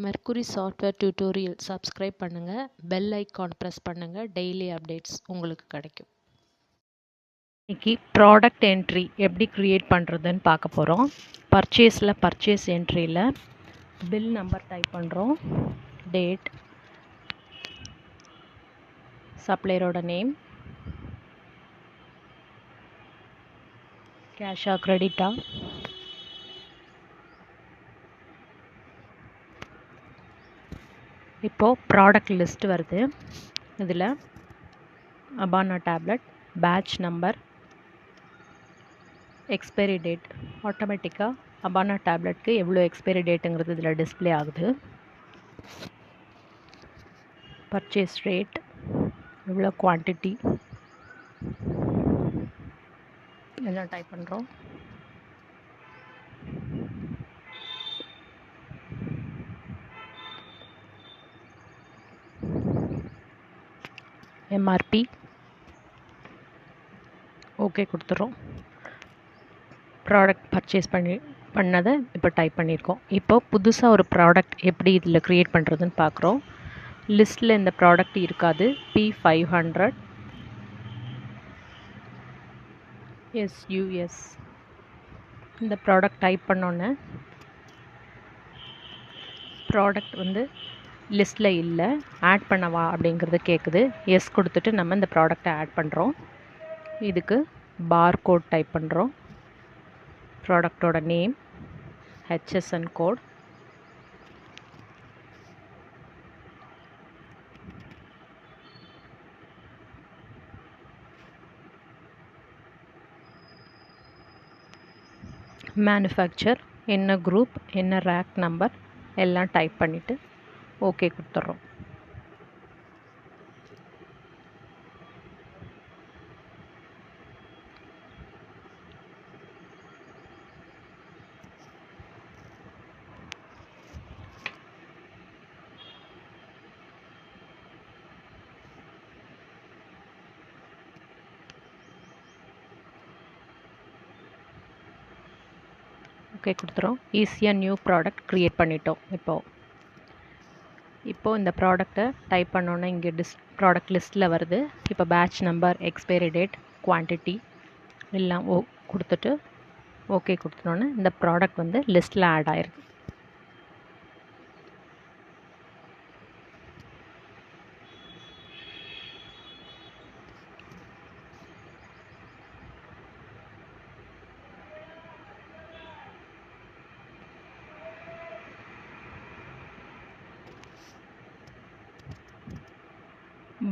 Mercury software tutorial subscribe பண்ணுங்கள், bell icon press பண்ணுங்கள். Daily updates உங்களுக்கு கிடைக்கும். இன்றைக்கி ப்ராடக்ட் என்ட்ரி எப்படி க்ரியேட் பண்ணுறதுன்னு பார்க்க போகிறோம். பர்ச்சேஸ் என்ட்ரியில் பில் நம்பர் டைப் பண்ணுறோம், டேட், சப்ளையரோட நேம், கேஷா கிரெடிட்டா, இப்போது ப்ராடக்ட் லிஸ்ட் வருது. இதில் Abana tablet, batch number, expiry date, ஆட்டோமேட்டிக்காக அபானா டேப்லெட்க்கு எவ்வளோ எக்ஸ்பைரி டேட்டுங்கிறது இதில் டிஸ்பிளே ஆகுது. பர்ச்சேஸ் ரேட், எவ்வளோ குவான்டிட்டி எல்லாம் டைப் பண்ணுறோம். எம்ஆர்பி ஓகே கொடுத்துறோம். ப்ராடக்ட் பர்ச்சேஸ் பண்ணதை இப்போ டைப் பண்ணியிருக்கோம். இப்போ புதுசாக ஒரு ப்ராடக்ட் எப்படி இதில் க்ரியேட் பண்ணுறதுன்னு பார்க்குறோம். லிஸ்ட்டில் இந்த ப்ராடக்ட் இருக்காது. P500 SUS இந்த ப்ராடக்ட் டைப் பண்ணோன்னே ப்ராடக்ட் லிஸ்ட்டில் இல்லை, ஆட் பண்ணவா அப்படிங்கிறது கேட்குது. எஸ் கொடுத்துட்டு நம்ம இந்த ப்ராடக்டை ஆட் பண்ணுறோம். இதுக்கு பார் கோட் டைப் பண்ணுறோம், ப்ராடக்டோட நேம், HSN கோட், மேனுஃபேக்சர், என்ன குரூப், என்ன ரேக் நம்பர் எல்லாம் டைப் பண்ணிவிட்டு ஓகே கொடுத்துட்றோம். ஓகே கொடுத்துறோம். ஈஸியாக நியூ ப்ராடக்ட் க்ரியேட் பண்ணிட்டோம். இப்போது இந்த ப்ராடக்டை டைப் பண்ணோன்னே இங்கே ப்ராடக்ட் லிஸ்ட்டில் வருது. இப்போ batch number, expiry date, quantity எல்லாம் கொடுத்துட்டு ஓகே கொடுத்துனோன்னே இந்த ப்ராடக்ட் லிஸ்ட்டில் ஆட் ஆயிருக்கு.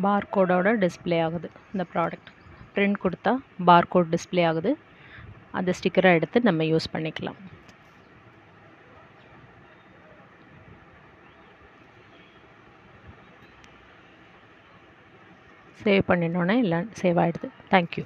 பார்கோடோட டிஸ்பிளே ஆகுது. இந்த ப்ராடக்ட் பிரிண்ட் கொடுத்தா பார்கோட் டிஸ்பிளே ஆகுது. அந்த ஸ்டிக்கரை எடுத்து நம்ம யூஸ் பண்ணிக்கலாம். சேவ் பண்ணினோன்னே எல்லாம் சேவ் ஆகிடுது. தேங்க்யூ.